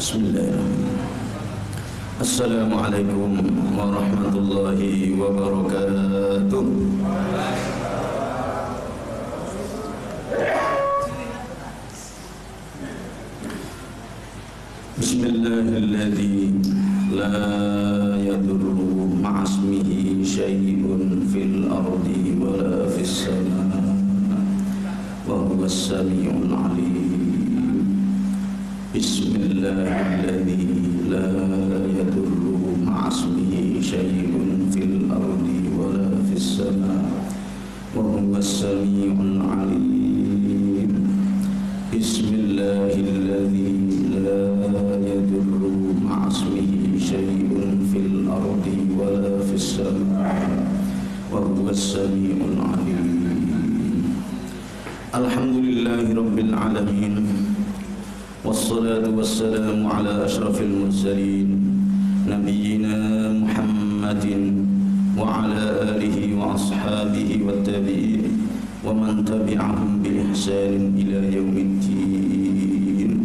Bismillahirrahmanirrahim. Assalamualaikum warahmatullahi wabarakatuh. Bismillahilladzi la yadurru ma'asmihi syai'un fil ardi wala fis sama' wa huwas sami'ul 'alim. Bismillahilladzi la yadurru ma'asmihi syai'un fil ardi wala fis sama' wa huwas sami'ul 'alim. Bismillahilladzi la yadurru ma'asmihi syai'un fil ardi wala fis sama' wa huwas sami'ul 'alim. Alhamdulillahi rabbil alamin. Wassalatu wassalamu ala ashrafil mursalin nabiyyina Muhammadin wa ala alihi wa ashabihi wa tabi'in wa man tabi'ahum bi ihsanin ila yaumiddin.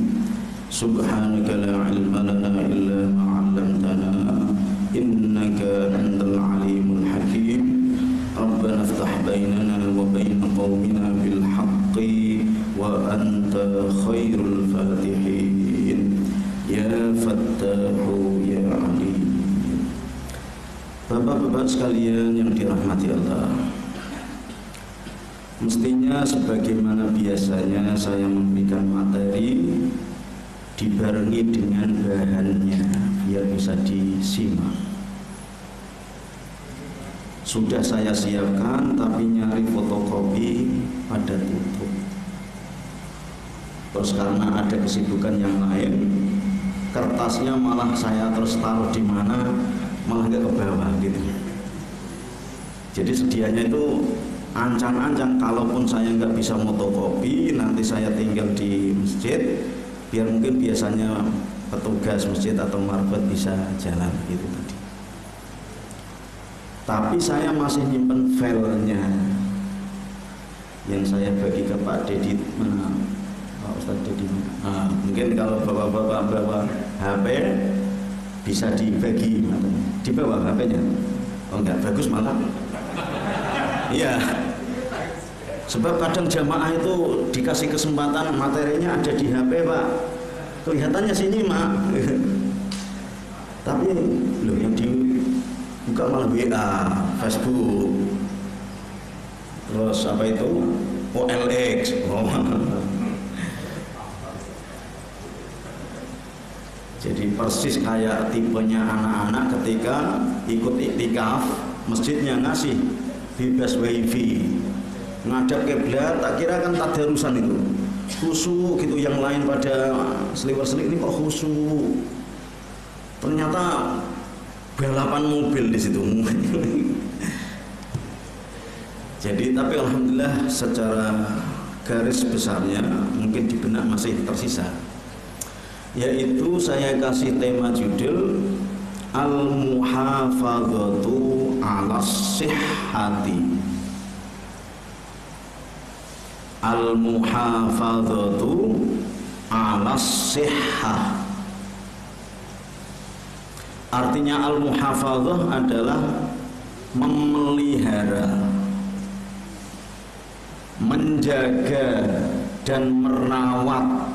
Subhanaka la ilma lana illa ma 'allamtana innaka antal alimul hakim. Rabbana iftah bainana wa bain qaumina bil haqqi wa anta khairul fatihin ya fattahu ya alim. Bapak-bapak sekalian yang dirahmati Allah, mestinya sebagaimana biasanya saya memberikan materi dibarengi dengan bahannya biar bisa disimak. Sudah saya siapkan, tapi nyari fotokopi pada tutup. Terus karena ada kesibukan yang lain, kertasnya malah saya terus taruh di mana, malah nggak ke bawah gitu. Jadi sedianya itu ancang-ancang, kalaupun saya nggak bisa fotokopi, nanti saya tinggal di masjid, biar mungkin biasanya petugas masjid atau marbot bisa jalan gitu tadi. Tapi saya masih nyimpen filenya yang saya bagi ke Pak Dedi. Mana Pak Ustadz Dedi? Mungkin kalau bapak-bapak bawa HP bisa dibagi, di bawah HP-nya. Oh enggak, bagus malah. Iya. Sebab kadang jamaah itu dikasih kesempatan materinya ada di HP, Pak. Kelihatannya sini, Mak. Tapi loh yang buka malah WA, Facebook, terus apa itu OLX. Jadi persis kayak tipenya anak-anak ketika ikut iktikaf, masjidnya ngasih bebas wifi, ngadap kiblat, tak kira kan tadarusan itu khusyuk gitu, yang lain pada seliwer-selik, ini kok khusyuk, ternyata balapan mobil di situ. Jadi tapi alhamdulillah secara garis besarnya mungkin di benak masih tersisa, yaitu saya kasih tema judul Al-Muhafadzatu 'ala Sihhati. Al-Muhafadzatu 'ala Sihhah. Artinya al-muhafadzah adalah memelihara, menjaga dan merawat.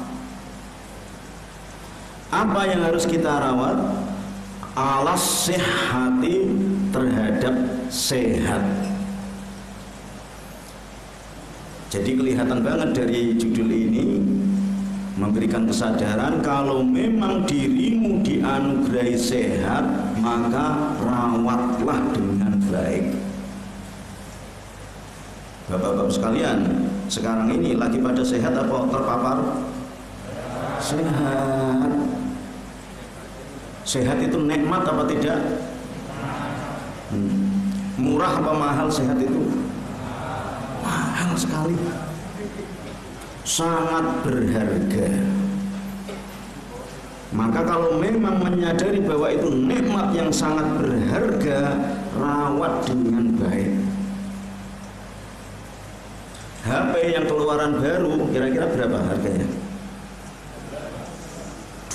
Apa yang harus kita rawat? Alas sihhati, terhadap sehat. Jadi kelihatan banget dari judul ini memberikan kesadaran kalau memang dirimu dianugerahi sehat, maka rawatlah dengan baik. Bapak-bapak sekalian, sekarang ini lagi pada sehat apa terpapar? Sehat. Sehat itu nikmat apa tidak? Murah apa mahal sehat itu? Mahal sekali. Sangat berharga. Maka kalau memang menyadari bahwa itu nikmat yang sangat berharga, rawat dengan baik. HP yang keluaran baru kira-kira berapa harganya?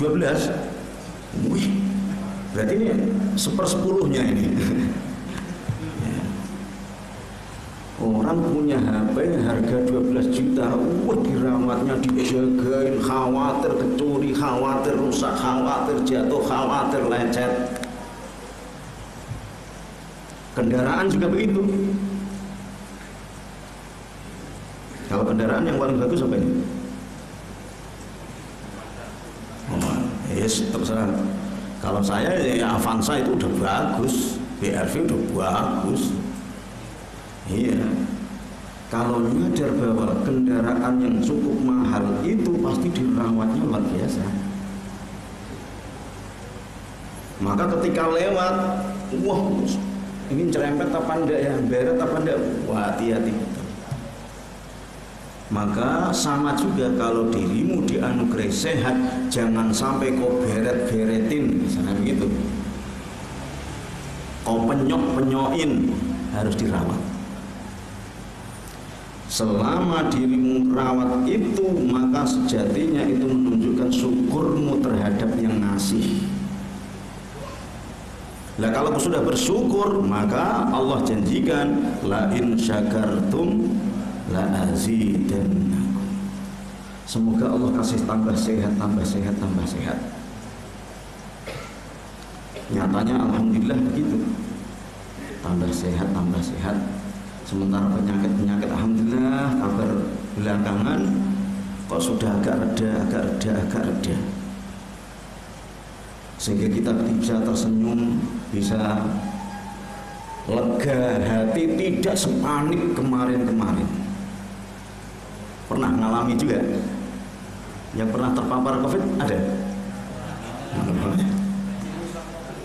12. Wih, berarti ini 1/10-nya ini. Orang punya HP harga 12 juta, wah dirawatnya, dijagain, khawatir kecuri, khawatir rusak, khawatir jatuh, khawatir lecet. Kendaraan juga begitu. Kalau kendaraan yang paling bagus apa ini? Oh, yes, terserah. Kalau saya ya Avanza itu udah bagus, BRV udah bagus. Iya, kalau nyadar bahwa kendaraan yang cukup mahal itu pasti dirawatnya luar biasa. Maka ketika lewat, wah ini cerempet apa enggak ya, beret apa enggak, wah hati-hati. Maka sama juga kalau dirimu dianugerahi sehat, jangan sampai kau beret-beretin, misalnya begitu. Kau penyok-penyokin, harus dirawat. Selama dirimu rawat itu, maka sejatinya itu menunjukkan syukurmu terhadap yang ngasih. Lah kalau sudah bersyukur, maka Allah janjikan la in syakartum la azidannakum. Semoga Allah kasih tambah sehat, tambah sehat, tambah sehat. Nyatanya alhamdulillah begitu. Tambah sehat, tambah sehat. Sementara penyakit-penyakit alhamdulillah kabar belakangan kok sudah agak reda. Sehingga kita bisa tersenyum, bisa lega hati, tidak sepanik kemarin-kemarin. Pernah ngalami juga? Yang pernah terpapar COVID ada?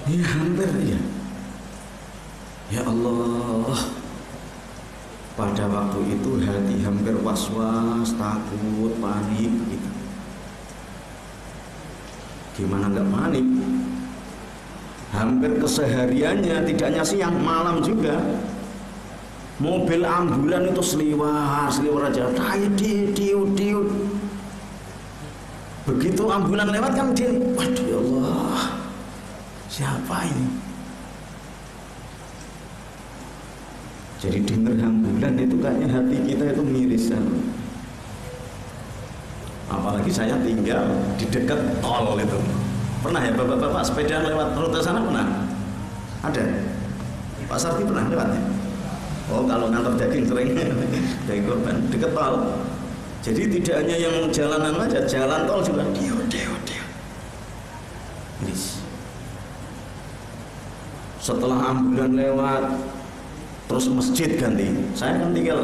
Iya, hampir ya. Ya Allah. Pada waktu itu hati hampir was-was, takut, panik gitu. Gimana nggak panik? Hampir kesehariannya tidak hanya siang, malam juga. Mobil ambulan itu seliwar aja. Diut. Begitu ambulan lewat kan dia, waduh ya Allah, siapa ini? Jadi dengar ambulan itu kayaknya hati kita itu miris kan. Apalagi saya tinggal di dekat tol itu. Pernah ya bapak-bapak sepeda lewat rute sana pernah? Ada? Pak Sarti pernah lewatnya? Oh kalau ngantor daging sering dari korban dekat tol. Jadi tidak hanya yang jalanan aja, jalan tol juga diut. Setelah ambulan lewat, terus masjid ganti. Saya kan tinggal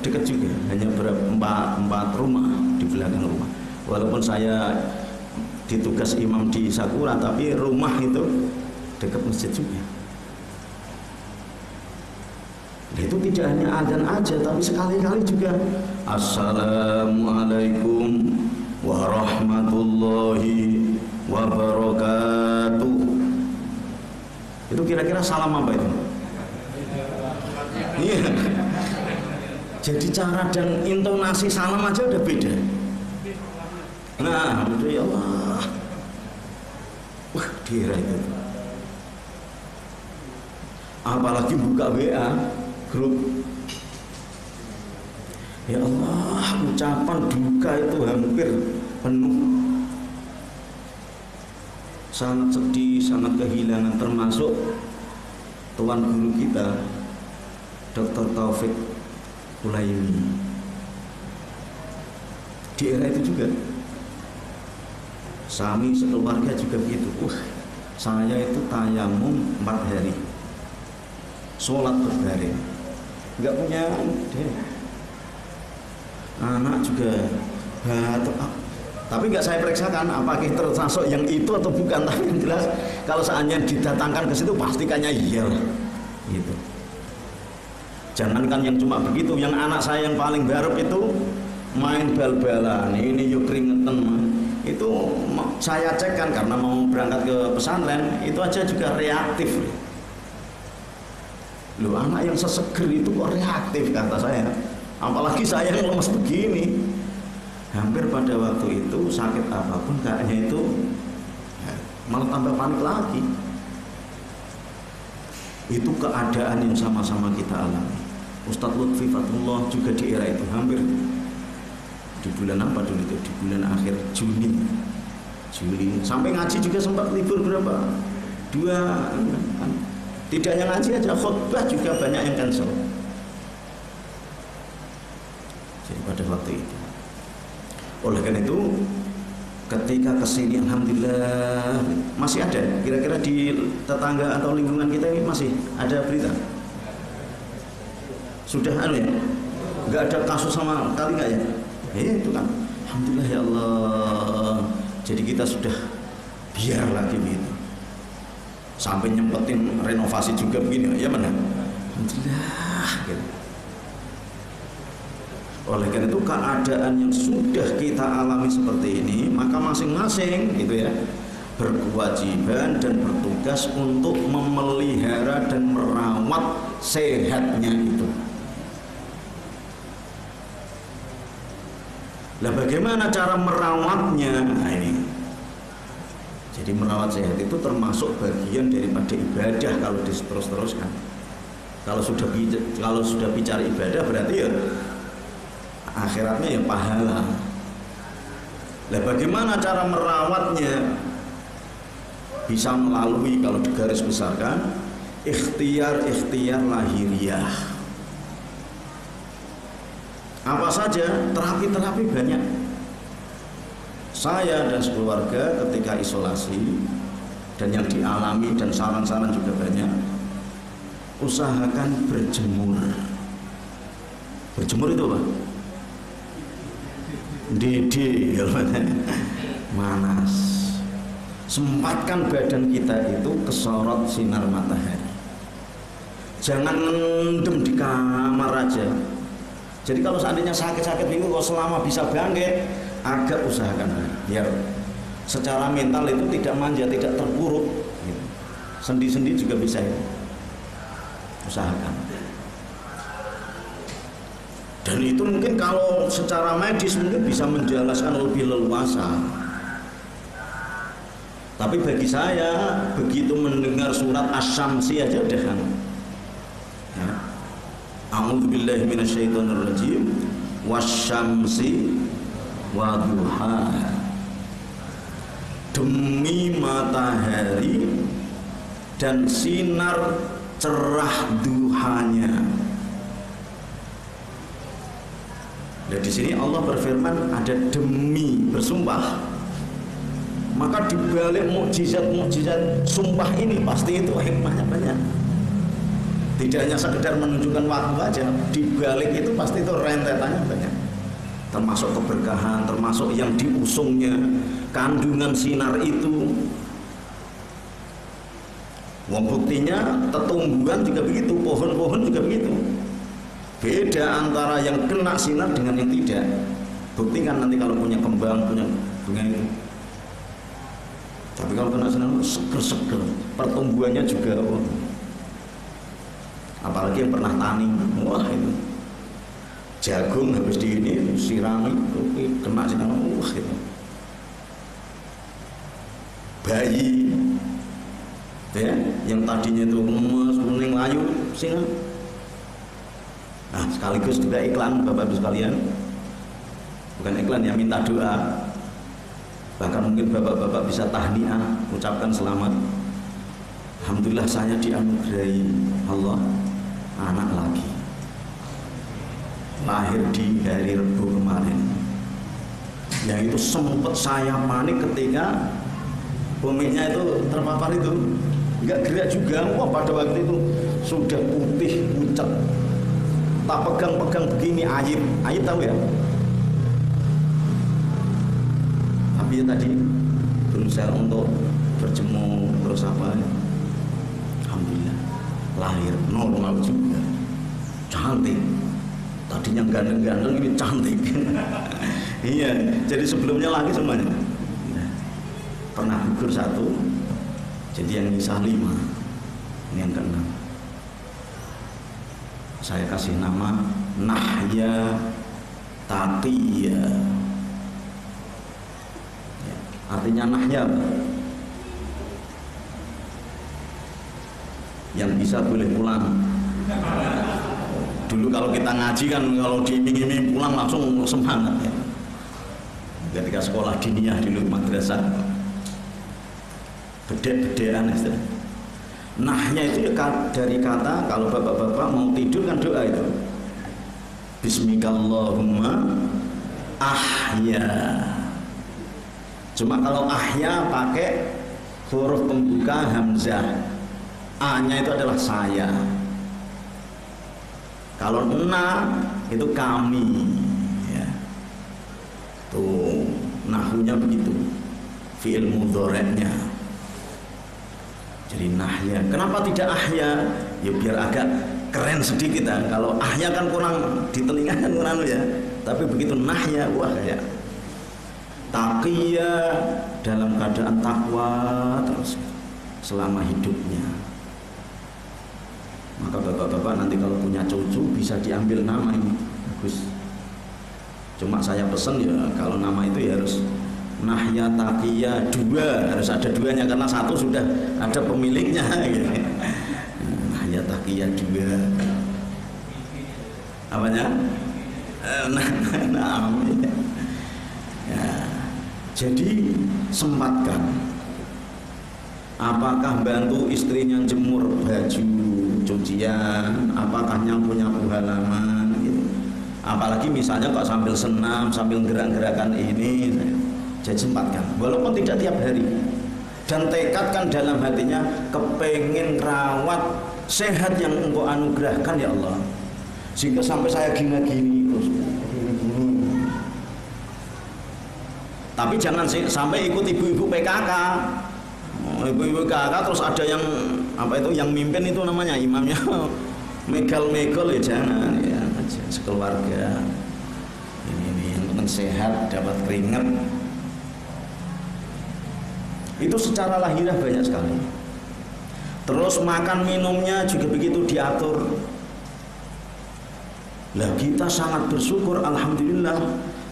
dekat juga, hanya empat rumah di belakang rumah. Walaupun saya ditugas imam di Sakura, tapi rumah itu dekat masjid juga. Itu tidak hanya adzan aja, tapi sekali-kali juga Assalamualaikum warahmatullahi wabarakatuh. Itu kira-kira salam apa itu? Iya. Jadi cara dan intonasi salam aja udah beda. Nah, udah ya Allah. Wah, dia itu. Apalagi buka WA grup. Ya Allah, ucapan duka itu hampir penuh. Sangat sedih, sangat kehilangan, termasuk tuan guru kita Dr. Taufik Ulaimi. Di era itu juga Sami sekeluarga juga begitu. Saya itu tayamum 4 hari, sholat berbaring, nggak punya anak juga batuk. Tapi nggak saya periksakan apakah termasuk yang itu atau bukan. Tapi yang jelas kalau seandainya didatangkan ke situ pastikannya iya gitu. Jangankan yang cuma begitu, yang anak saya yang paling baru itu main bal-balan, ini yuk keringetan, itu saya cek kan karena mau berangkat ke pesantren, itu aja juga reaktif. Loh, anak yang seseger itu kok reaktif, kata saya. Apalagi saya yang lemes begini. Hampir pada waktu itu sakit apapun kayaknya itu malah tambah panik lagi. Itu keadaan yang sama-sama kita alami. Ustadz Lutfi Fatullah juga di era itu hampir di bulan apa dulu itu, di bulan akhir Juli sampai ngaji juga sempat libur berapa 2, tidak hanya ngaji aja, khutbah juga banyak yang cancel. Jadi pada waktu itu, oleh karena itu ketika kesini alhamdulillah masih ada, kira-kira di tetangga atau lingkungan kita ini masih ada berita, sudah ya, nggak ada kasus sama kali nggak ya? Itu kan alhamdulillah ya Allah. Jadi kita sudah biar lagi begitu, sampai nyempetin renovasi juga begini ya benar, alhamdulillah gitu. Oleh karena itu keadaan yang sudah kita alami seperti ini, maka masing-masing gitu ya berkewajiban dan bertugas untuk memelihara dan merawat sehatnya itu. Lah bagaimana cara merawatnya? Nah ini. Jadi merawat sehat itu termasuk bagian daripada ibadah kalau diterus-teruskan. Kalau sudah bicara ibadah berarti ya akhiratnya ya pahala. Lah bagaimana cara merawatnya? Bisa melalui, kalau digaris besarkan, ikhtiar lahiriah. Apa saja? Terapi-terapi banyak. Saya dan sekeluarga ketika isolasi dan yang dialami dan saran-saran juga banyak, usahakan berjemur. Berjemur itu apa? Dede, manas. Sempatkan badan kita itu kesorot sinar matahari. Jangan ngendem di kamar aja. Jadi kalau seandainya sakit-sakit bingung kok selama bisa bangkit, agak usahakan biar secara mental itu tidak manja, tidak terpuruk. Gitu. Sendi-sendi juga bisa ya. Usahakan. Dan itu mungkin kalau secara medis mungkin bisa menjelaskan lebih leluasa. Tapi bagi saya begitu mendengar surat Asy-Syamsi aja udah kan. Ya. A'udzubillahi minasyaitonirrajim wasyamsi waduhaha. Demi matahari dan sinar cerah duhanya. Dan di sini Allah berfirman ada demi, bersumpah. Maka dibalik mukjizat sumpah ini pasti itu hikmahnya banyak. Tidak hanya sekedar menunjukkan waktu aja, di balik itu pasti itu rentetannya banyak. Termasuk keberkahan, termasuk yang diusungnya kandungan sinar itu. Wong buktinya tetumbuhan juga begitu, pohon-pohon juga begitu. Beda antara yang kena sinar dengan yang tidak. Buktikan nanti kalau punya kembang, punya bunga itu. Tapi kalau kena sinar seger-seger, pertumbuhannya juga apalagi yang pernah tani, wah itu jagung habis di ini sirami kena sinar, wah itu bayi ya yang tadinya itu emas kuning layu sinar. Nah sekaligus juga iklan Bapak Ibu sekalian, bukan iklan ya, minta doa, bahkan mungkin bapak-bapak bisa tahniah, ucapkan selamat. Alhamdulillah saya dianugerahi Allah anak lagi, lahir di hari Rabu kemarin. Yang itu sempat saya panik ketika buminya itu terpapar itu, nggak gerak juga. Wah pada waktu itu sudah putih pucat, tak pegang-pegang begini Ayib tahu ya. Tapi ya tadi berusaha untuk berjemur terus apa ya. Alhamdulillah lahir normal juga, cantik. Tadinya ganteng-ganteng ini cantik. Iya, jadi sebelumnya lagi semuanya. Pernah gugur 1, jadi yang nyisa 5, ini yang ke-6. Saya kasih nama Nahya Taqiyya. Ya, artinya Nahya yang bisa boleh pulang. Dulu kalau kita ngaji kan kalau diiming-iming pulang langsung semangat ya. Ketika sekolah diniyah dulu madrasah bedek-bedekan itu. Nahnya itu ya dari kata kalau bapak-bapak mau tidur kan doa itu. Bismikallahumma ahya. Cuma kalau ahya pakai huruf pembuka hamzah. A-nya itu adalah saya. Kalau na itu kami ya. Tuh nahunya begitu. Fi'il mudhari'nya. Jadi nahya. Kenapa tidak ahya? Ya biar agak keren sedikit ya. Kalau ahya kan kurang di telinga kan kurang ya. Tapi begitu nahya wah ya. Taqiyya dalam keadaan takwa terus selama hidupnya. Maka bapak-bapak nanti kalau punya cucu bisa diambil nama ini bagus. Cuma saya pesen ya kalau nama itu ya harus Nahya Taqiyya 2, harus ada 2-nya karena 1 sudah ada pemiliknya gitu. Nahya Taqiyya 2 apanya? Ya. Jadi sempatkan. Apakah bantu istrinya jemur baju cucian, apakah nyapu-nyapu halaman gitu. Apalagi misalnya kok sambil senam, sambil gerak-gerakan ini, jadi sempatkan walaupun tidak tiap hari, dan tekadkan dalam hatinya kepengen rawat sehat yang engkau anugerahkan ya Allah, sehingga sampai saya gini-gini terus. Tapi jangan sampai ikut ibu-ibu PKK. Ibu-ibu kakak terus ada yang apa itu yang mimpin itu namanya imamnya megal-megal ya jangan ya, sekeluarga ini yang penting sehat, dapat keringat. Itu secara lahiriah banyak sekali. Terus makan minumnya juga begitu diatur. Lah kita sangat bersyukur alhamdulillah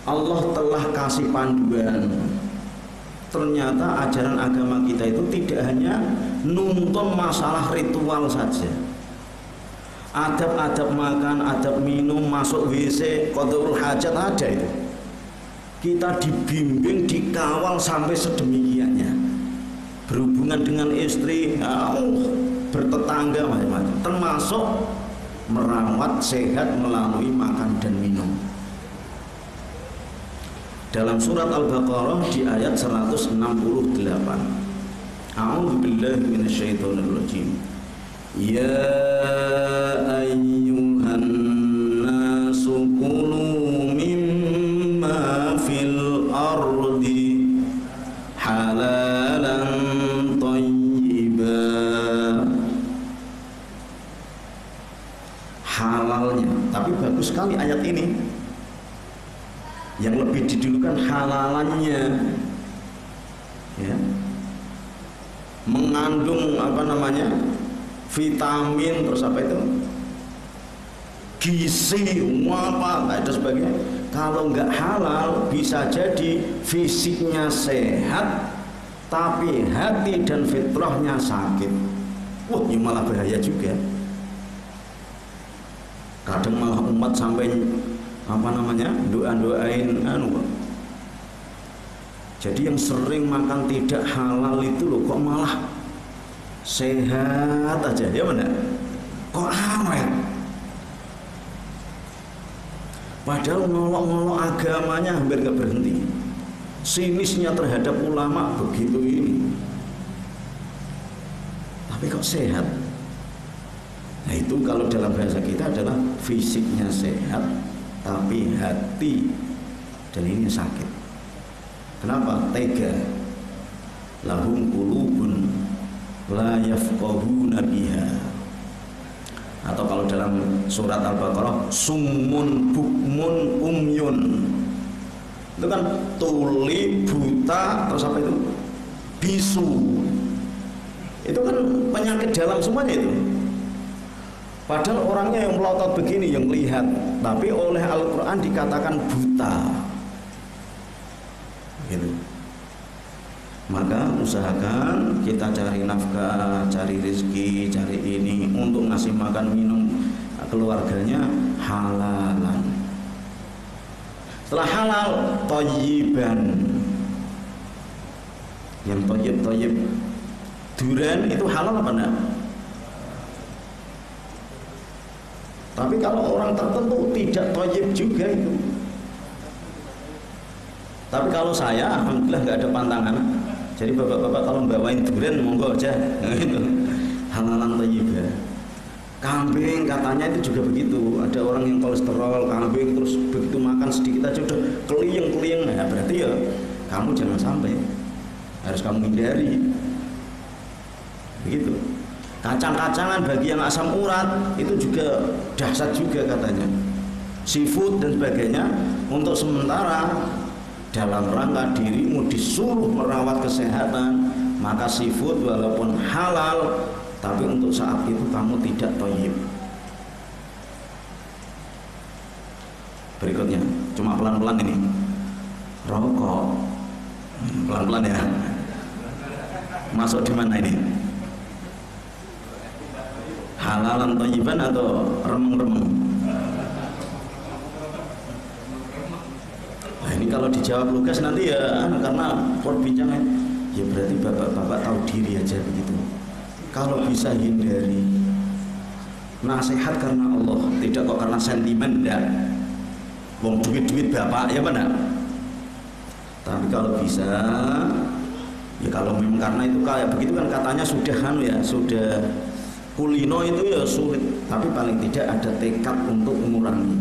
Allah telah kasih panduan. Ternyata ajaran agama kita itu tidak hanya nuntun masalah ritual saja. Adab-adab makan, adab minum, masuk WC, qadhul hajat ada itu. Kita dibimbing, dikawal sampai sedemikiannya. Berhubungan dengan istri, bertetangga macam-macam. Termasuk merawat sehat melalui makan dan minum. Dalam surat Al-Baqarah di ayat 168. A'udzu billahi minasyaitonir rajim. Ya ayyuhan nasu kulu mimma fil ardi halalan thayyiban. Halalnya, tapi bagus sekali ayat ini. Yang lebih didulukan halalannya ya. Mengandung apa namanya vitamin terus apa itu gizi apa dan sebagainya. Kalau nggak halal bisa jadi fisiknya sehat tapi hati dan fitrahnya sakit. Wah ini malah bahaya juga. Kadang malah umat sampai apa namanya doain jadi yang sering makan tidak halal itu loh kok malah sehat aja ya benar kok awet padahal ngolok-ngolok agamanya hampir gak berhenti, sinisnya terhadap ulama begitu ini, tapi kok sehat. Nah itu kalau dalam bahasa kita adalah fisiknya sehat tapi hati dan ini sakit. Kenapa? Tega. Lahum qulubun la yafqahuna biha. Atau kalau dalam surat Al-Baqarah summun bukmun umyun. Itu kan tuli, buta, terus apa itu? Bisu. Itu kan penyakit dalam semuanya itu. Padahal orangnya yang melotot begini yang lihat, tapi oleh Al-Quran dikatakan buta gitu. Maka usahakan kita cari nafkah, cari rezeki, cari ini untuk ngasih makan minum keluarganya halalan. Setelah halal, thayyiban. Yang thayyib durian itu halal apa enggak? Tapi kalau orang tertentu tidak thayyib juga itu. Tapi kalau saya, alhamdulillah nggak ada pantangan. Jadi bapak-bapak kalau bawain durian monggo aja, gitu. Halalan thayyibah. Kambing katanya itu juga begitu. Ada orang yang kolesterol kambing terus begitu makan sedikit aja udah keliyeng. Nah, berarti ya kamu jangan sampai, harus kamu hindari. Begitu. Kacang-kacangan bagi yang asam urat itu juga dahsyat juga katanya. Seafood dan sebagainya untuk sementara dalam rangka dirimu disuruh merawat kesehatan, maka seafood walaupun halal tapi untuk saat itu kamu tidak thayyib. Berikutnya, cuma pelan-pelan ini. Rokok. Pelan-pelan ya. Masuk di mana ini? Halalan thayyiban atau remeng-remeng? Nah, ini kalau dijawab lugas nanti ya karena perbincangan ya berarti bapak-bapak tahu diri aja begitu. Kalau bisa hindari, nasihat karena Allah, tidak kok karena sentimen, enggak. Wong duit-duit bapak ya benar. Tapi kalau bisa, ya kalau memang karena itu kayak begitu kan katanya sudah sudah kulino itu ya sulit. Tapi paling tidak ada tekad untuk mengurangi.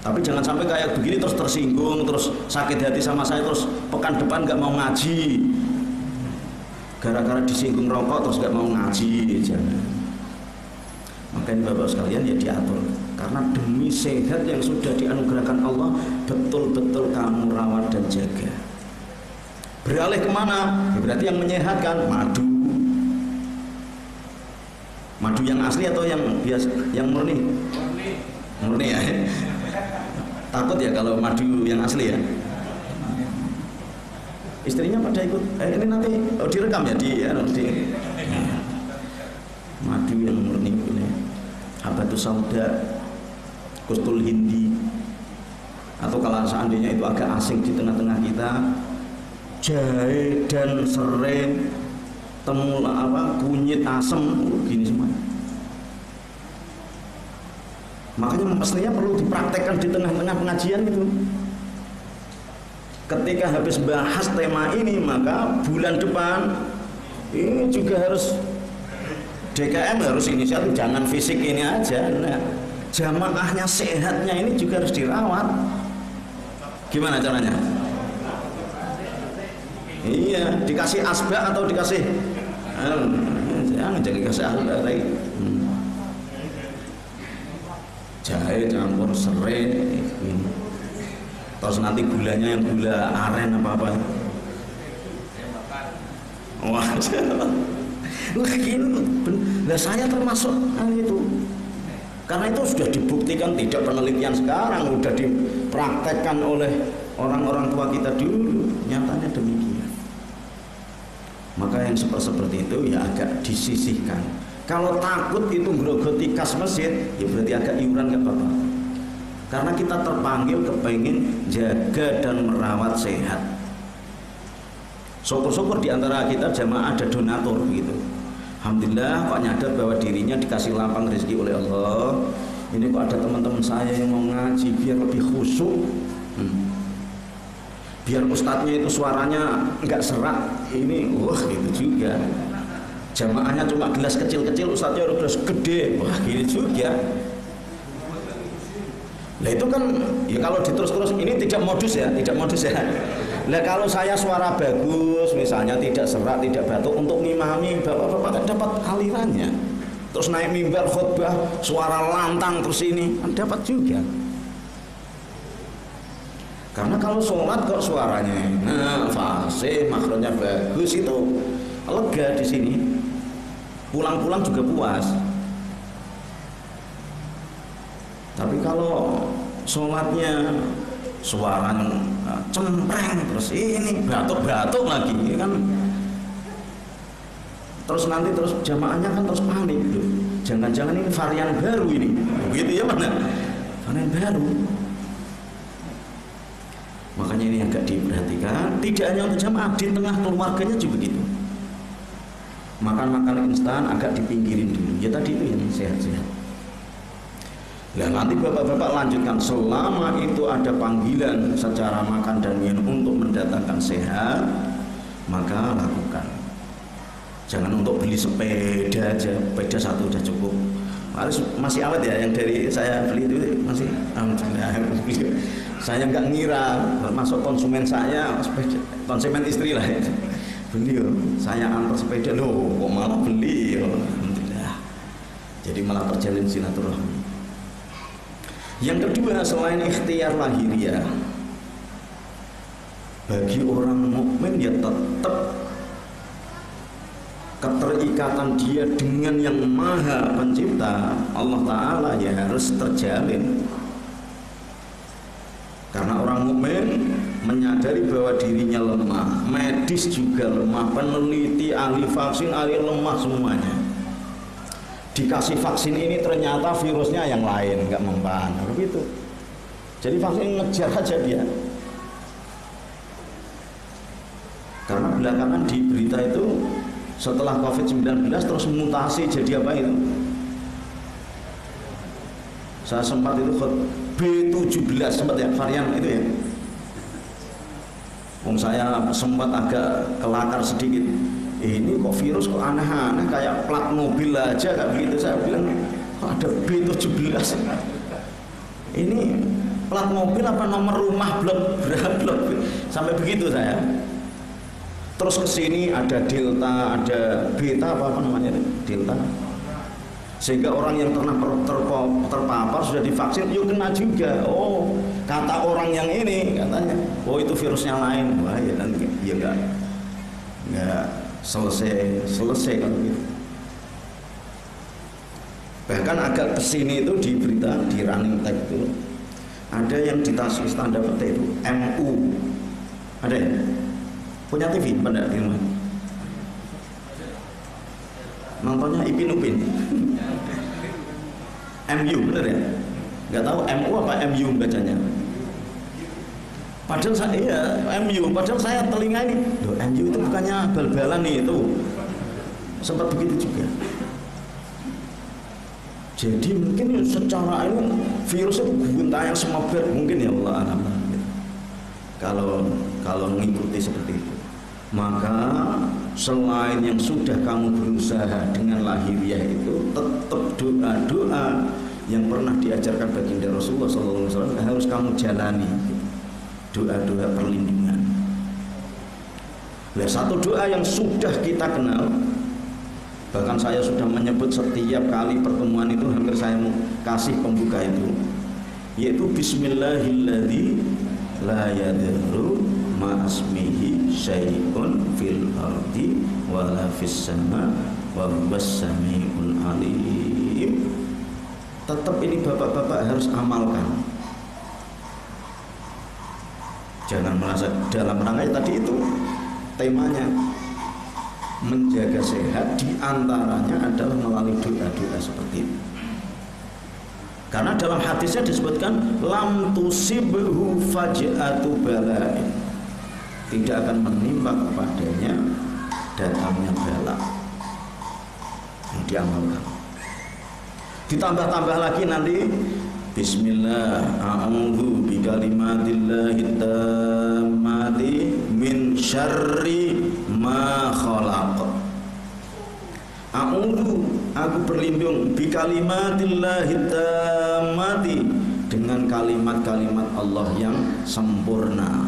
Tapi jangan sampai kayak begini terus tersinggung, terus sakit hati sama saya, terus pekan depan nggak mau ngaji. Gara-gara disinggung rokok terus gak mau ngaji, jangan. Makanya bapak sekalian ya diatur, karena demi sehat yang sudah dianugerahkan Allah betul-betul kamu rawat dan jaga. Beralih kemana? Ya berarti yang menyehatkan madu. Madu yang asli atau yang biasa, yang murni? Murni ya. Takut ya kalau madu yang asli ya. Istrinya pada ikut, ini nanti direkam ya di madu yang murni ini, habatus sauda, kustul hindi, atau kalau seandainya itu agak asing di tengah-tengah kita, jahe dan serai, temula kunyit, asem, gini semua. Makanya mestinya perlu dipraktekkan di tengah-tengah pengajian itu. Ketika habis bahas tema ini, maka bulan depan ini juga harus DKM harus inisiatif, jangan fisik ini aja. Nah, jamaahnya sehatnya ini juga harus dirawat. Gimana caranya? Iya, dikasih asbak atau dikasih jangan kasih asbak lagi. Jahe campur serai terus nanti gulanya yang gula aren apa-apa. Wah, gini. Nah, saya termasuk itu. Karena itu sudah dibuktikan, tidak penelitian sekarang, sudah dipraktekkan oleh orang-orang tua kita dulu. Nyatanya demikian. Maka yang seperti itu ya agak disisihkan. Kalau takut itu ngrogoti kas masjid, ya berarti agak iuran gak apa-apa. Karena kita terpanggil kepengen jaga dan merawat sehat. Syukur-syukur diantara kita jamaah ada donatur gitu. Alhamdulillah kok nyadar bahwa dirinya dikasih lapang rezeki oleh Allah. Ini kok ada teman-teman saya yang mau ngaji biar lebih khusyuk. Biar ustadznya itu suaranya nggak serak. Ini gitu juga. Jamaahnya cuma gelas kecil-kecil, ustadznya udah gelas gede. Wah gini juga. Nah itu kan ya kalau diterus-terus ini tidak modus ya. Nah kalau saya suara bagus misalnya tidak serak, tidak batuk untuk ngimami bapak-bapak kan dapat alirannya. Terus naik mimbar khutbah suara lantang terus ini kan dapat juga. Karena kalau sholat kok suaranya fasih, makronya bagus itu lega di sini. Pulang-pulang juga puas. Tapi kalau sholatnya suaranya cempreng, terus ini batuk-batuk lagi kan, terus nanti terus jamaahnya kan terus panik loh, jangan-jangan ini varian baru ini, begitu ya mana varian baru. Makanya ini agak diperhatikan, tidak hanya untuk jamaah, di tengah keluarganya juga begitu. Makan-makan instan agak dipinggirin dulu, ya tadi itu yang sehat-sehat. Nah nanti bapak-bapak lanjutkan, selama itu ada panggilan secara makan dan minum untuk mendatangkan sehat, maka lakukan. Jangan untuk beli sepeda aja, sepeda satu udah cukup. Harus masih awet ya, yang dari saya beli itu masih alhamdulillah. Saya nggak ngira masuk konsumen saya, sepeda, konsumen istri lah ya. Beli saya antar sepeda loh, kok malah beli alhamdulillah. Jadi malah terjalin silaturahmi. Yang kedua, selain ikhtiar lahiriah, bagi orang mukmin ya tetap keterikatan dia dengan yang maha pencipta Allah Ta'ala ya harus terjalin. Karena orang mukmin menyadari bahwa dirinya lemah, medis juga lemah, peneliti, ahli vaksin, ahli lemah semuanya. Dikasih vaksin ini ternyata virusnya yang lain, nggak mempan, begitu. Jadi vaksin ngejar aja dia. Karena belakangan di berita itu setelah COVID-19 terus mutasi jadi apa itu? Saya sempat itu B17 sempat ya varian itu ya. Saya sempat agak kelakar sedikit. Ini kok virus kok aneh-aneh kayak plat mobil aja kayak begitu. Saya bilang kok ada B17. Ini plat mobil apa nomor rumah blok berapa sampai begitu saya. Terus kesini ada delta, ada beta apa namanya delta. Sehingga orang yang pernah terpapar sudah divaksin, yuk kena juga. Oh, kata orang yang ini katanya, oh itu virusnya lain. Wah ya nanti ya nggak selesai kalau gitu. Bahkan agak kesini itu di berita di running tag itu ada yang dikasih tanda petik itu MU, ada ya? Punya TV pada di rumah. Nontonnya Ipin Upin. MU bener ya? Nggak tahu MU apa MU bacanya. Padahal saya iya, MU, padahal saya telinga ini, loh, MU itu bukannya bal-balan nih itu. Sempat begitu juga. Jadi mungkin secara ini virusnya guntang yang semebar mungkin ya Allah alhamdulillah. Kalau mengikuti seperti itu, maka selain yang sudah kamu berusaha dengan lahiriah itu, tetap doa-doa yang pernah diajarkan baginda Rasulullah SAW harus kamu jalani. Doa-doa perlindungan. Nah, satu doa yang sudah kita kenal, bahkan saya sudah menyebut setiap kali pertemuan itu hampir saya mau kasih pembuka itu, yaitu Bismillahilladzi la yadurru ma'asmihi syai'un fil ardi wala fis sama wa huwas sami'ul alim. Tetap ini bapak-bapak harus amalkan. Jangan merasa dalam rangka tadi itu temanya menjaga sehat, diantaranya adalah melalui doa-doa seperti itu. Karena dalam hadisnya disebutkan lam tusibhu faj'atu bala'in, tidak akan menimpa kepadanya datangnya bala. Yang diamalkan. Ditambah-tambah lagi nanti Bismillah, a'udzu bikalimatillahi tammati min syarri ma khalaq. A'udzu, aku berlindung bikalimatillahi tammati, dengan kalimat-kalimat Allah yang sempurna.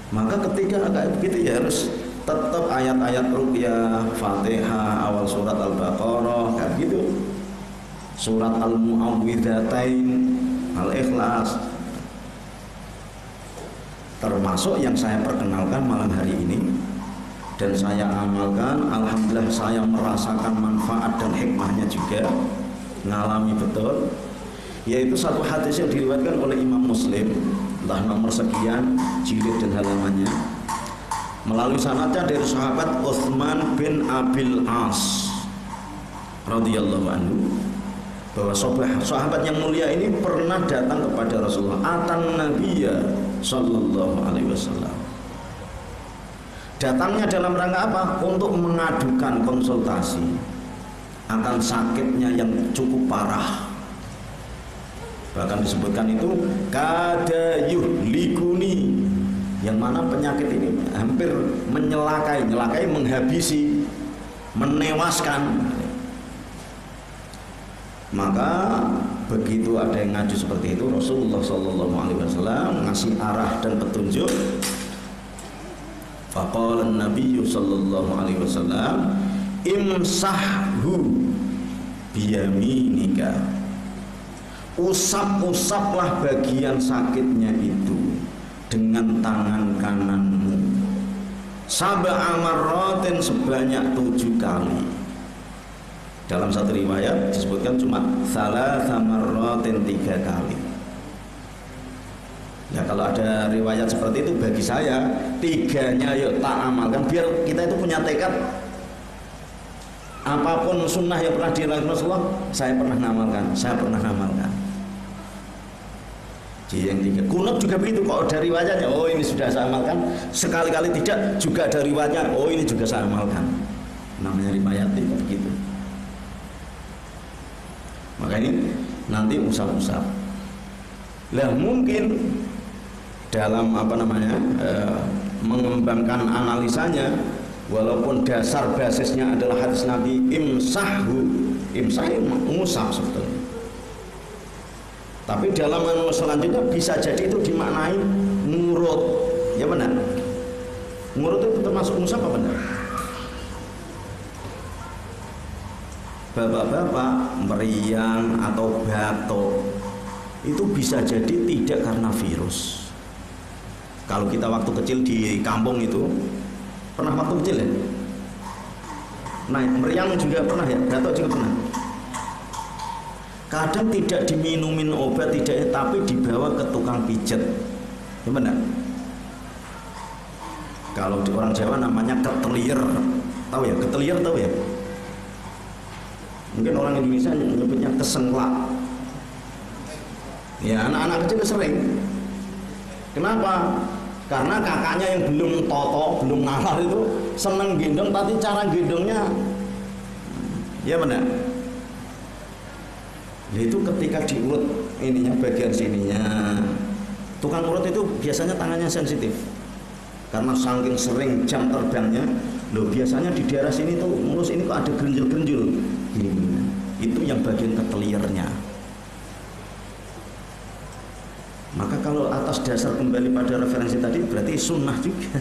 Maka ketika kayak begitu ya harus tetap ayat-ayat ruqyah, Fatihah, awal surat Al-Baqarah kayak gitu. Surat Al-Mu'awwidzatain, Al-Ikhlas, termasuk yang saya perkenalkan malam hari ini dan saya amalkan. Alhamdulillah saya merasakan manfaat dan hikmahnya juga, ngalami betul, Yaitu satu hadis yang diriwayatkan oleh Imam Muslim, entah nomor sekian, jilid dan halamannya, melalui sanadnya dari sahabat Utsman bin Abil As radhiyallahu anhu, bahwa sahabat yang mulia ini pernah datang kepada Rasulullah, atan Nabiyya sallallahu alaihi wasallam. Datangnya dalam rangka apa? Untuk mengadukan konsultasi akan sakitnya yang cukup parah. Bahkan disebutkan itu kada yuhlikuni, yang mana penyakit ini hampir menyelakai, menghabisi, menewaskan. Maka begitu ada yang ngaju seperti itu, Rasulullah Sallallahu Alaihi Wasallam ngasih arah dan petunjuk. Faqala Nabi Sallallahu Alaihi Wasallam, imsahhu biyaminika, usap-usaplah bagian sakitnya itu dengan tangan kananmu, sab'a marratin, sebanyak 7 kali. Dalam satu riwayat disebutkan cuma salatsa marratin, 3 kali. Ya kalau ada riwayat seperti itu, bagi saya 3-nya yuk tak amalkan, biar kita itu punya tekad. Apapun sunnah yang pernah dilakukan Rasulullah, saya pernah ngamalkan, Jadi yang 3. Kunut juga begitu, kok ada riwayatnya, oh ini sudah saya amalkan. Sekali-kali tidak, juga ada riwayatnya, oh ini juga saya amalkan. Namanya riwayat itu begitu. Maka ini nanti usap-usap. Lah mungkin dalam mengembangkan analisanya, walaupun dasar basisnya adalah hadis Nabi imsahhu, mengusap sebetulnya. Tapi dalam selanjutnya bisa jadi itu dimaknai ngurut, ya benar. Ngurut itu termasuk ngusap apa benar? Bapak-bapak meriang atau batuk itu bisa jadi tidak karena virus. Kalau kita waktu kecil di kampung itu, pernah waktu kecil ya? Nah, meriang juga pernah ya, batuk juga pernah. Kadang tidak diminumin obat, tidak, tapi dibawa ke tukang pijet. Gimana? Kalau di orang Jawa namanya ketelier, tahu ya? Ketelier tahu ya? Mungkin orang Indonesia menyebutnya kesenglak. Ya, anak-anak kecil sering. Kenapa? Karena kakaknya yang belum toto, belum nalar itu seneng gendong, tapi cara gendongnya, ya benar. Yaitu ketika diurut ininya, bagian sininya. Tukang urut itu biasanya tangannya sensitif. Karena saking sering jam terbangnya, loh biasanya di daerah sini tuh mulus ini kok ada genjul-genjul. Itu yang bagian keteliernya. Maka kalau atas dasar kembali pada referensi tadi, berarti sunnah juga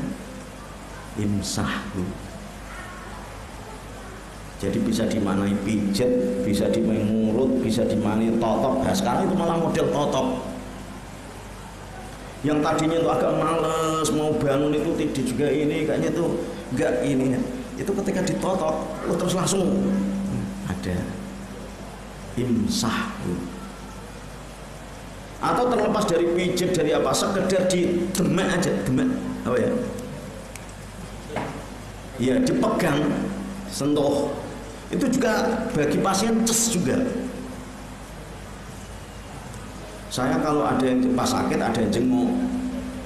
imsahhu. Jadi bisa dimanai pijet, bisa dimanai ngurut, bisa dimanai totok. Nah sekarang itu malah model totok. Yang tadinya itu agak males mau bangun itu tidak juga ini, kayaknya itu enggak ini. Itu ketika ditotok, terus langsung ada imsahhu. Atau terlepas dari pijit, dari apa, sekedar di demek aja, demek apa ya? Ya dipegang, sentuh. Itu juga bagi pasien ces juga. Saya kalau ada yang pas sakit, ada yang jenguk,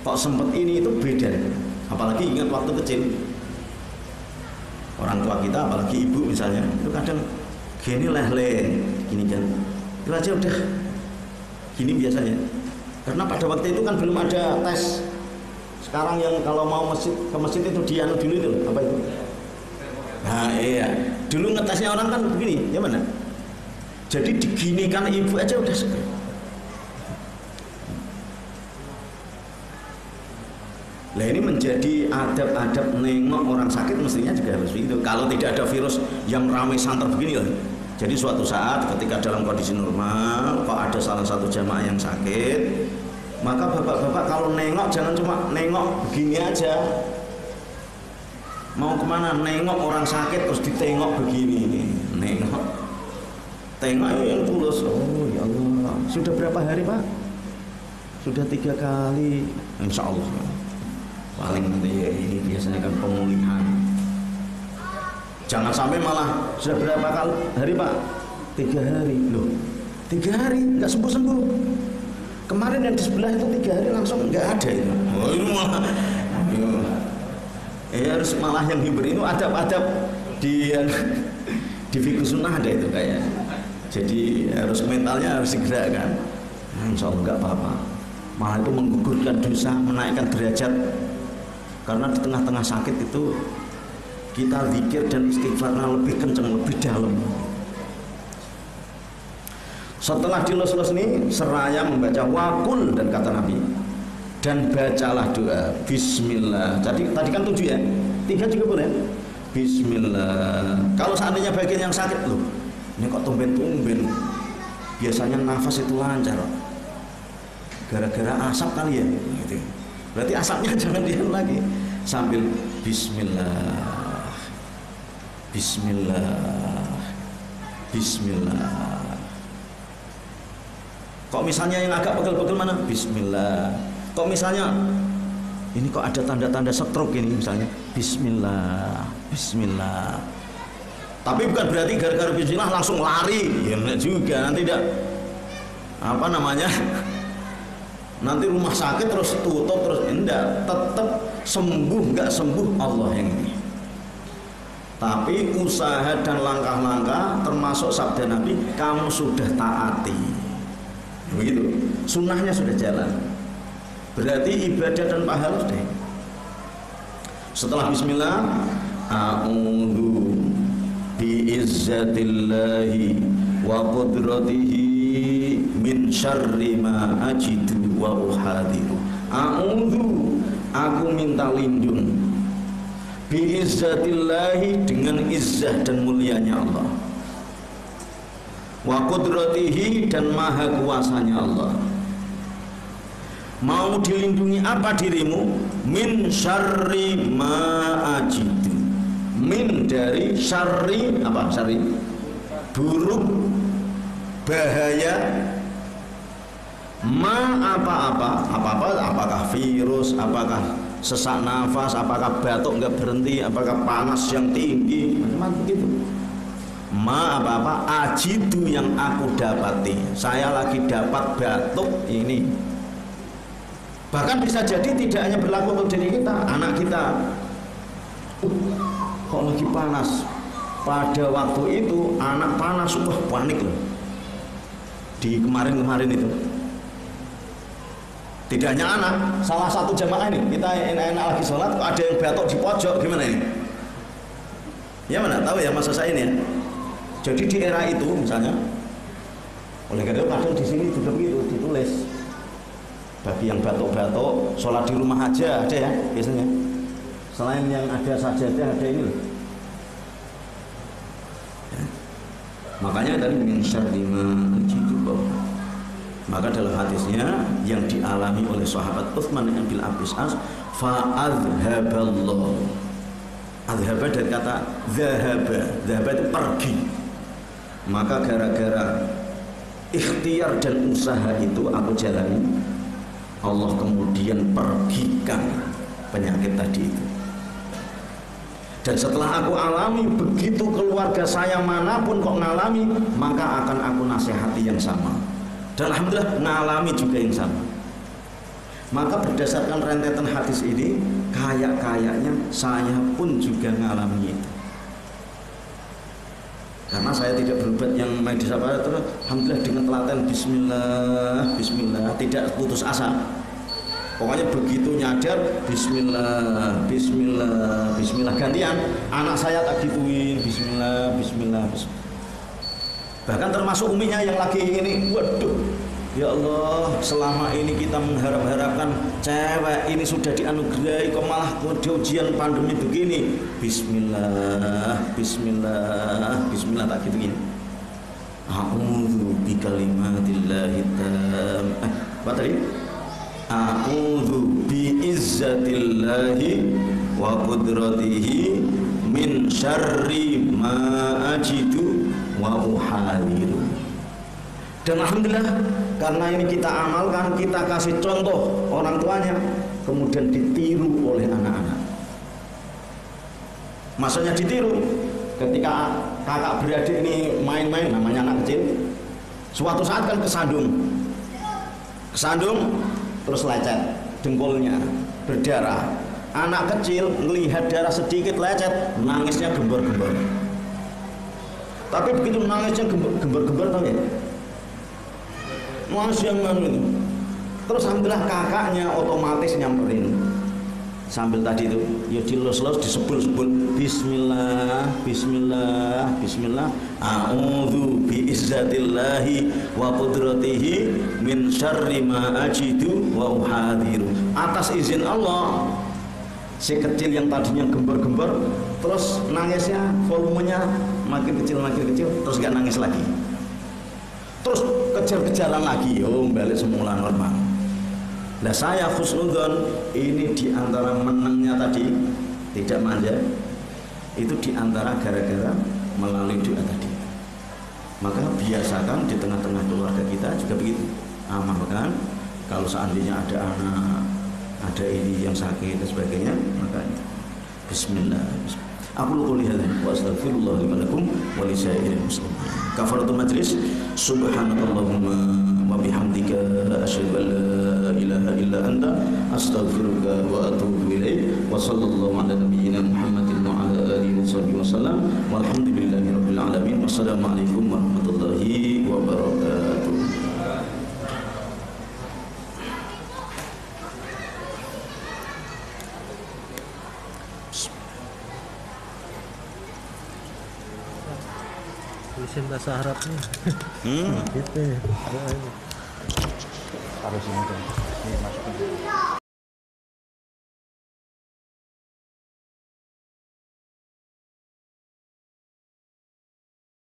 kok sempet ini itu beda. Apalagi ingat waktu kecil, orang tua kita, apalagi ibu misalnya, itu kadang gini leh, gini kan, itu aja udah gini biasanya. Karena pada waktu itu kan belum ada tes. Sekarang yang kalau mau ke masjid itu dianu dulu itu apa itu? Nah iya, dulu ngetesnya orang kan begini, ya mana? Jadi diginikan ibu aja udah seger. Nah ini menjadi adab-adab nengok orang sakit, mestinya juga harus begitu. Kalau tidak ada virus yang ramai santer begini lah. Jadi suatu saat ketika dalam kondisi normal, kok ada salah satu jamaah yang sakit, maka bapak-bapak kalau nengok jangan cuma nengok begini aja. Mau kemana? Nengok orang sakit terus ditengok begini ini, nengok, tengok yang tulus. Oh ya Allah, Sudah berapa hari Pak? Sudah 3 kali. Insya Allah. Paling nanti ya, ini biasanya kan pemulihan. Jangan sampai malah sudah berapa kali hari Pak? 3 hari. Loh, 3 hari nggak sembuh-sembuh. Kemarin yang di sebelah itu 3 hari langsung nggak ada itu. Oh, ini malah. Harus malah yang diberi itu adab-adab di fikih sunnah ada itu kayak. Jadi harus mentalnya harus digerakkan. Insya Allah nggak apa-apa. Malah itu menggugurkan dosa, menaikkan derajat. Karena di tengah-tengah sakit itu kita zikir dan istighfarnya lebih kencang, lebih dalam. Setelah dilus-lus ini seraya membaca wakul dan kata Nabi, dan bacalah doa Bismillah. Tadi kan 7 ya, 3 juga boleh. Bismillah. Kalau seandainya bagian yang sakit, loh ini kok tumben-tumben, biasanya nafas itu lancar, gara-gara asap kali ya gitu. Berarti asapnya jangan diam lagi, sambil Bismillah, Bismillah, Bismillah. Kok misalnya yang agak pegel-pegel mana? Bismillah. Kok misalnya ini kok ada tanda-tanda stroke ini misalnya, Bismillah, Bismillah. Tapi bukan berarti gara-gara Bismillah langsung lari, ya enggak juga, nanti tidak apa namanya, nanti rumah sakit terus tutup terus, enggak, tetap sembuh nggak sembuh Allah yang ini. Tapi usaha dan langkah-langkah termasuk sabda Nabi, kamu sudah taati, begitu, sunnahnya sudah jalan, berarti ibadah dan pahala sudah. Setelah Bismillah, a'udzu bi'izzatillahi wa qudratihi min syarri ma ajidu wa uhadiru. A'udzu, aku minta lindung, bi'izzatillahi, dengan izzah dan mulianya Allah, wa qudratihi, dan maha kuasanya Allah. Mau dilindungi apa dirimu? Min syarri ma ajidu, min dari syarri, apa syarri? Buruk, bahaya. Ma apa-apa, apakah virus, apakah sesak nafas, apakah batuk nggak berhenti, apakah panas yang tinggi, macam-macam begitu. Ma apa-apa, ajidu, yang aku dapati, saya lagi dapat batuk ini. Bahkan bisa jadi tidak hanya berlaku untuk diri kita, anak kita kok lagi panas. Pada waktu itu anak panas, wah panik loh. Di kemarin-kemarin itu tidak hanya anak, salah satu jamaah ini, kita enak-enak lagi sholat, kok ada yang batuk di pojok, gimana ini? Ya mana tahu ya masa saya ini ya. Jadi di era itu misalnya, oleh karena itu kadang di sini juga begitu ditulis, bagi yang batuk-batuk sholat di rumah aja, ada ya biasanya. Selain yang ada sajadah, ada ini. Ya. Makanya tadi min syarri ma ajidu. Maka dalam hadisnya yang dialami oleh sahabat Utsman bin Affan, fa'adhaballah. Adhaba dari kata zahaba, zahaba itu pergi. Maka gara-gara ikhtiar dan usaha itu aku jalani, Allah kemudian pergikan penyakit tadi itu. Dan setelah aku alami, begitu keluarga saya manapun kok ngalami, maka akan aku nasihati yang sama. Dan alhamdulillah ngalami juga yang sama. Maka berdasarkan rentetan hadis ini, kayak-kayaknya saya pun juga ngalami itu. Karena saya tidak berbuat yang medis apa itu, alhamdulillah dengan telaten Bismillah, Bismillah, tidak putus asa. Pokoknya begitu nyadar, Bismillah, Bismillah, Bismillah, gantian. Anak saya tak gituin, Bismillah, Bismillah, Bismillah. Bahkan termasuk uminya yang lagi ini, waduh, ya Allah, selama ini kita mengharap-harapkan cewek ini sudah dianugerahi, kok malah ujian pandemi begini. Bismillah, Bismillah, Bismillah, tak gitu gini. A'udzu bikalimatillahi tammah. Apa tadi? A'udzu bi'izzatillahi wa qudratihi min syarri ma ajidu wa uhadiru. Dan alhamdulillah karena ini kita amalkan, kita kasih contoh orang tuanya, kemudian ditiru oleh anak-anak. Maksudnya ditiru, ketika kakak beradik ini main-main, namanya anak kecil, suatu saat kan kesandung, terus lecet, dengkulnya berdarah. Anak kecil melihat darah sedikit lecet, nangisnya gembar-gembar. Tapi begitu nangisnya gembar-gembar, tahu ya? Nangis yang mana ini? Terus alhamdulillah kakaknya otomatis nyamperin. Sambil tadi itu, ya dilus-lus, disebul-sebul, Bismillah, Bismillah, Bismillah, a'udzu bi'izzatillahi wa qudratihi min syarri ma ajidu wa uhadiru. Atas izin Allah, si kecil yang tadinya gembar-gembar, terus nangisnya volumenya makin kecil, terus gak nangis lagi, terus kejar-kejaran lagi, oh balik semula normal. Nah saya khusnudzon ini diantara menangnya tadi, tidak manja, itu diantara gara-gara melalui doa tadi. Maka biasakan di tengah-tengah keluarga kita juga begitu, amalkan. Kalau seandainya ada anak, ada ini yang sakit dan sebagainya, maka Bismillah. Aku qouli hadza wa astaghfirullah li wa lakum wa li sa'iril muslimin. Kafaratul majlis. Subhanakallahumma wa bihamdika asyhadu an la ilaha illa anta astaghfiruka wa atubu ilaik. Wa sallallahu ala nabiyyina Muhammadin wa ala alihi wa sallam. Walhamdulillahi rabbil alamin. Wassalamualaikum warahmatullahi wabarakatuh. Tulisin bahasa Arabnya. Gitu ya. Harus ini dong. Ini masukin.